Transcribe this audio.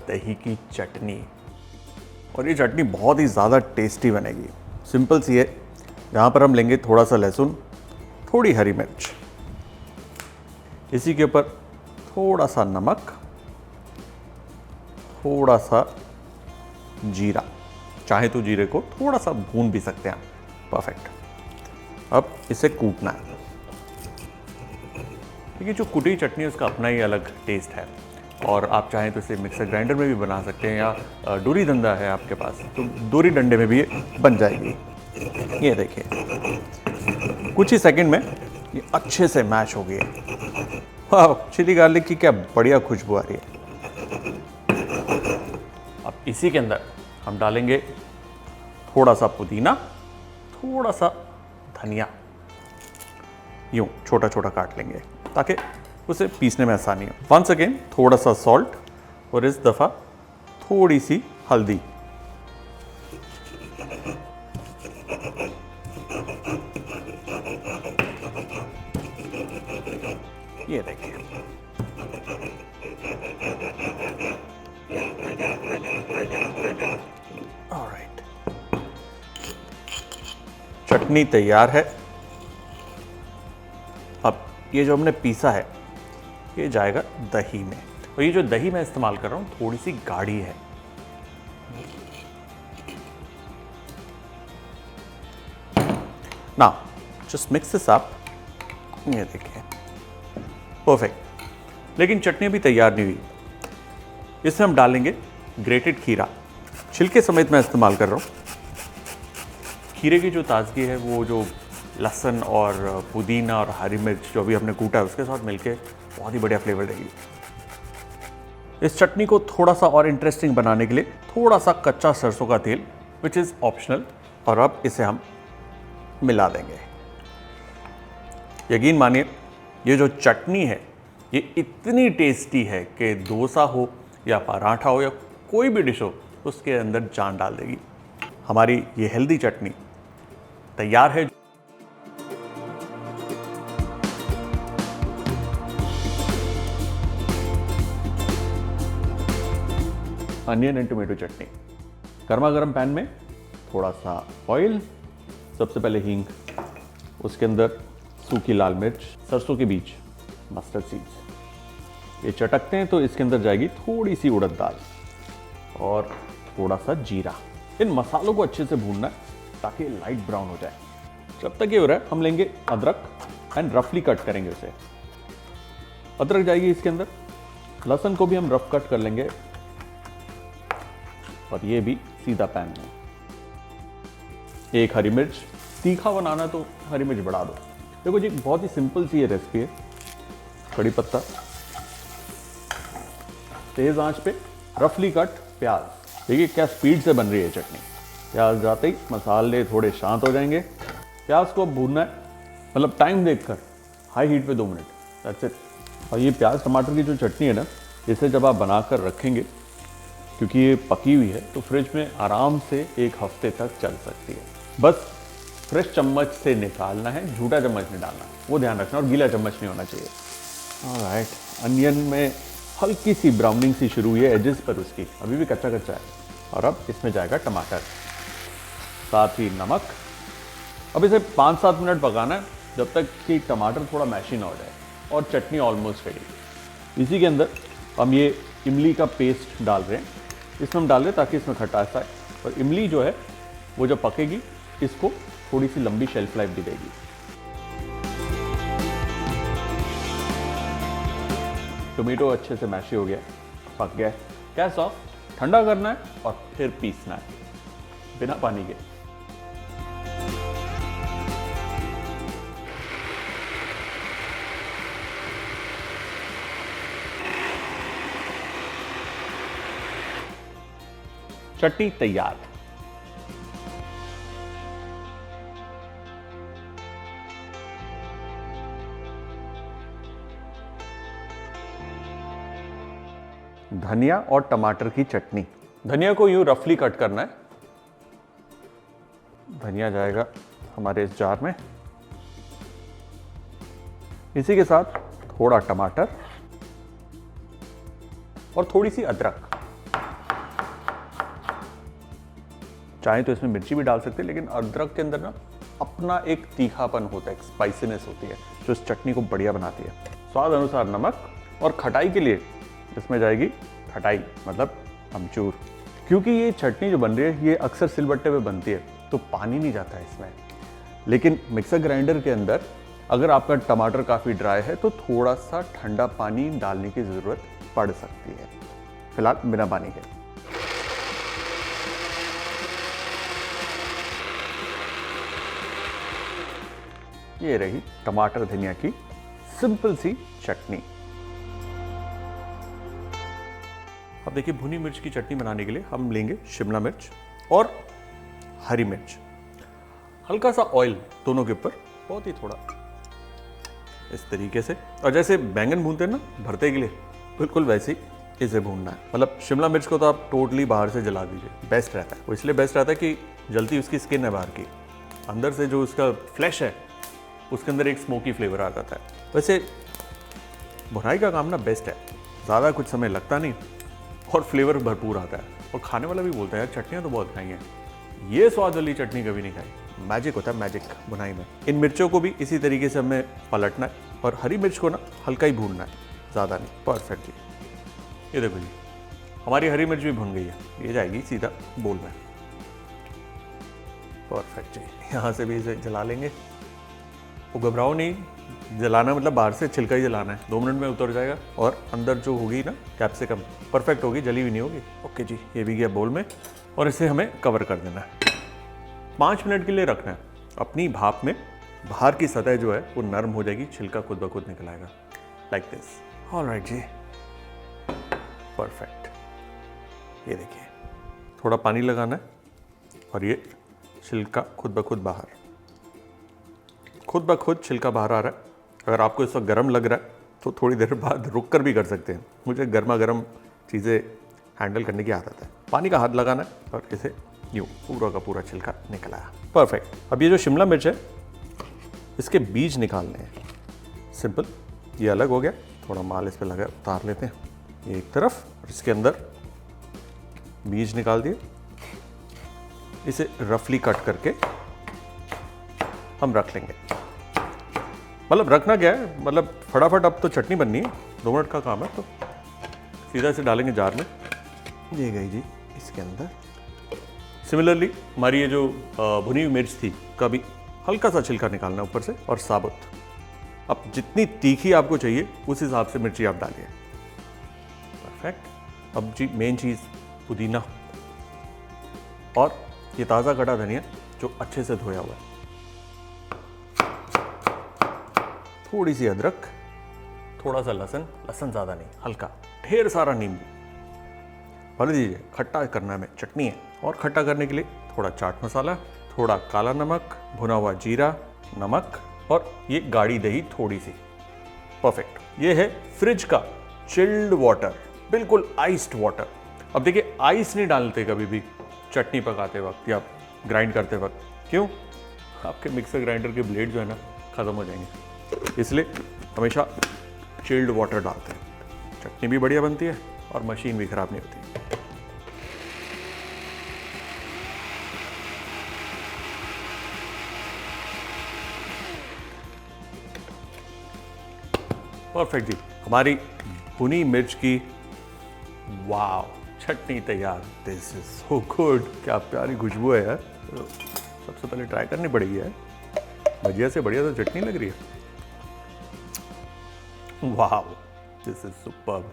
दही की चटनी। और ये चटनी बहुत ही ज़्यादा टेस्टी बनेगी। सिंपल सी है। यहाँ पर हम लेंगे थोड़ा सा लहसुन, थोड़ी हरी मिर्च, इसी के ऊपर थोड़ा सा नमक, थोड़ा सा जीरा, चाहे तो जीरे को थोड़ा सा भून भी सकते हैं आप। परफेक्ट। अब इसे कूटना है। देखिए जो कुटी चटनी है उसका अपना ही अलग टेस्ट है, और आप चाहें तो इसे मिक्सर ग्राइंडर में भी बना सकते हैं, या डोरी डंडा है आपके पास तो डोरी डंडे में भी ये बन जाएगी। ये देखिए कुछ ही सेकंड में ये अच्छे से मैश हो गई है। वाह, चिली गार्लिक की क्या बढ़िया खुशबू आ रही है। अब इसी के अंदर हम डालेंगे थोड़ा सा पुदीना, थोड़ा सा धनिया, यूं छोटा छोटा काट लेंगे ताकि उसे पीसने में आसानी हो। वंस अगेन थोड़ा सा सॉल्ट, और इस दफ़ा थोड़ी सी हल्दी। ये देखिए ऑलराइट, चटनी तैयार है। अब ये जो हमने पीसा है ये जाएगा दही में, और ये जो दही मैं इस्तेमाल कर रहा हूँ थोड़ी सी गाढ़ी है। ना जस्ट मिक्स दिस अप। ये देखिए परफेक्ट। लेकिन चटनी भी तैयार नहीं हुई। इसमें हम डालेंगे ग्रेटेड खीरा, छिलके समेत मैं इस्तेमाल कर रहा हूँ। खीरे की जो ताजगी है वो जो लहसुन और पुदीना और हरी मिर्च जो अभी हमने कूटा है उसके साथ मिलके बहुत ही बढ़िया फ्लेवर देगी। इस चटनी को थोड़ा सा और इंटरेस्टिंग बनाने के लिए थोड़ा सा कच्चा सरसों का तेल, विच इज़ ऑप्शनल, और अब इसे हम मिला देंगे। यकीन मानिए ये जो चटनी है ये इतनी टेस्टी है कि डोसा हो या पराठा हो या कोई भी डिश हो उसके अंदर जान डाल देगी। हमारी ये हेल्दी चटनी तैयार है। अनियन एंड टोमेटो चटनी। गर्मा गर्म पैन में थोड़ा सा ऑयल, सबसे पहले हींग, उसके अंदर सूखी लाल मिर्च, सरसों के बीज, मस्टर्ड सीड्स। ये चटकते हैं तो इसके अंदर जाएगी थोड़ी सी उड़द दाल और थोड़ा सा जीरा। इन मसालों को अच्छे से भूनना है ताकि लाइट ब्राउन हो जाए। जब तक ये हो रहा है हम लेंगे अदरक एंड रफली कट करेंगे उसे। अदरक जाएगी इसके अंदर, लहसुन को भी हम रफ कट कर लेंगे, और ये भी सीधा पैन में। एक हरी मिर्च, तीखा बनाना तो हरी मिर्च बढ़ा दो। देखो जी बहुत ही सिंपल सी ये रेसिपी है। कड़ी पत्ता, तेज आंच पे रफली कट प्याज। देखिए क्या स्पीड से बन रही है चटनी। प्याज जाते ही मसाले थोड़े शांत हो जाएंगे। प्याज को अब भूनना है, मतलब टाइम देखकर हाई हीट पे 2 मिनट, दैट्स इट। और ये प्याज टमाटर की जो चटनी है ना, इसे जब आप बनाकर रखेंगे, क्योंकि ये पकी हुई है तो फ्रिज में आराम से 1 हफ्ते तक चल सकती है। बस फ्रेश चम्मच से निकालना है, झूठा चम्मच नहीं डालना, वो ध्यान रखना, और गीला चम्मच नहीं होना चाहिए। ऑलराइट, अनियन में हल्की सी ब्राउनिंग सी शुरू हुई है एजेस पर उसकी, अभी भी कच्चा कच्चा है। और अब इसमें जाएगा टमाटर, साथ ही नमक। अब इसे 5-7 मिनट पकाना है जब तक कि टमाटर थोड़ा मैशी ना हो जाए, और चटनी ऑलमोस्ट रेडी। इसी के अंदर हम ये इमली का पेस्ट डाल रहे हैं। इसमें हम डाल रहे हैं ताकि इसमें खटास आए, और इमली जो है वो जब पकेगी इसको थोड़ी सी लंबी शेल्फ लाइफ भी देगी। टोमेटो अच्छे से मैशी हो गया, पक गया। गैस ऑफ, ठंडा करना है और फिर पीसना है बिना पानी के। चटनी तैयार। धनिया और टमाटर की चटनी। धनिया को यूं रफली कट करना है। धनिया जाएगा हमारे इस जार में। इसी के साथ थोड़ा टमाटर और थोड़ी सी अदरक। चाहे तो इसमें मिर्ची भी डाल सकते हैं, लेकिन अदरक के अंदर ना अपना एक तीखापन होता है, एक स्पाइसीनेस होती है जो इस चटनी को बढ़िया बनाती है। स्वाद अनुसार नमक, और खटाई के लिए इसमें जाएगी खटाई मतलब अमचूर। क्योंकि ये चटनी जो बन रही है ये अक्सर सिलबट्टे पे बनती है तो पानी नहीं जाता है इसमें, लेकिन मिक्सर ग्राइंडर के अंदर अगर आपका टमाटर काफ़ी ड्राई है तो थोड़ा सा ठंडा पानी डालने की ज़रूरत पड़ सकती है, फिलहाल बिना पानी के। ये रही टमाटर धनिया की सिंपल सी चटनी। अब देखिए, भुनी मिर्च की चटनी बनाने के लिए हम लेंगे शिमला मिर्च और हरी मिर्च, हल्का सा ऑयल दोनों के ऊपर, बहुत ही थोड़ा इस तरीके से। और जैसे बैंगन भूनते हैं ना भरते के लिए, बिल्कुल वैसे ही इसे भूनना है। मतलब शिमला मिर्च को तो आप टोटली बाहर से जला दीजिए, बेस्ट रहता है। वो इसलिए बेस्ट रहता है कि जल्दी उसकी स्किन है बाहर की, अंदर से जो उसका फ्लैश है उसके अंदर एक स्मोकी फ्लेवर आ जाता है। वैसे भुनाई का काम ना बेस्ट है, ज़्यादा कुछ समय लगता नहीं और फ्लेवर भरपूर आता है। और खाने वाला भी बोलता है यार चटनियाँ तो बहुत खाई हैं, ये स्वाद वाली चटनी कभी नहीं खाई। मैजिक होता है, मैजिक भुनाई में। इन मिर्चों को भी इसी तरीके से हमें पलटना है और हरी मिर्च को ना हल्का ही भूनना है, ज़्यादा नहीं। परफेक्ट जी, ये देखो जी हमारी हरी मिर्च भी भुन गई है, ये जाएगी सीधा बोल में। परफेक्ट जी, यहाँ से भी इसे जला लेंगे। वो घबराओ नहीं, जलाना मतलब बाहर से छिलका ही जलाना है, 2 मिनट में उतर जाएगा और अंदर जो होगी ना कैप्सिकम परफेक्ट होगी, जली हुई नहीं होगी। ओके जी, ये भी गया बोल में और इसे हमें कवर कर देना है। 5 मिनट के लिए रखना है अपनी भाप में। बाहर की सतह जो है वो नरम हो जाएगी, छिलका खुद ब खुद निकल आएगा, लाइक दिस। ऑलराइट जी, परफेक्ट। ये देखिए थोड़ा पानी लगाना है और ये छिलका खुद ब खुद बाहर, खुद ब खुद छिलका बाहर आ रहा है। अगर आपको इस वक्त गर्म लग रहा है तो थोड़ी देर बाद रुक कर भी कर सकते हैं, मुझे गर्मा गर्म चीज़ें हैंडल करने की आदत है। पानी का हाथ लगाना है और इसे यूँ पूरा का पूरा छिलका निकल आया, परफेक्ट। अब ये जो शिमला मिर्च है इसके बीज निकालने हैं, सिंपल। ये अलग हो गया, थोड़ा माल इस पर लगा, उतार लेते हैं ये एक तरफ और इसके अंदर बीज निकाल दिए। इसे रफली कट करके हम रख लेंगे। मतलब रखना क्या है, मतलब फटाफट अब तो चटनी बननी है, 2 मिनट का काम है, तो सीधा से डालेंगे जार में। ये गई जी इसके अंदर। सिमिलरली हमारी ये जो भुनी हुई मिर्च थी का भी हल्का सा छिलका निकालना ऊपर से और साबुत। अब जितनी तीखी आपको चाहिए उस हिसाब से मिर्ची आप डालिए। परफेक्ट। अब जी मेन चीज़ पुदीना और ये ताज़ा कटा धनिया जो अच्छे से धोया हुआ है, थोड़ी सी अदरक, थोड़ा सा लहसुन, लहसुन ज़्यादा नहीं, हल्का, ढेर सारा नींबू भर दीजिए। खट्टा करना है, चटनी है। और खट्टा करने के लिए थोड़ा चाट मसाला, थोड़ा काला नमक, भुना हुआ जीरा, नमक और ये गाढ़ी दही थोड़ी सी। परफेक्ट। ये है फ्रिज का चिल्ड वाटर, बिल्कुल आइस्ड वाटर। अब देखिए आइस नहीं डालते कभी भी चटनी पकाते वक्त या ग्राइंड करते वक्त, क्यों? आपके मिक्सर ग्राइंडर के ब्लेड जो है ना ख़त्म हो जाएंगे, इसलिए हमेशा चिल्ड वाटर डालते हैं। चटनी भी बढ़िया बनती है और मशीन भी ख़राब नहीं होती। परफेक्ट जी, हमारी भुनी मिर्च की वाव चटनी तैयार। This is so good. क्या प्यारी खुशबू है यार, तो सबसे पहले ट्राई करनी पड़ेगी यार। भजिया से बढ़िया तो चटनी लग रही है। वाव, दिस इज सुपर्ब।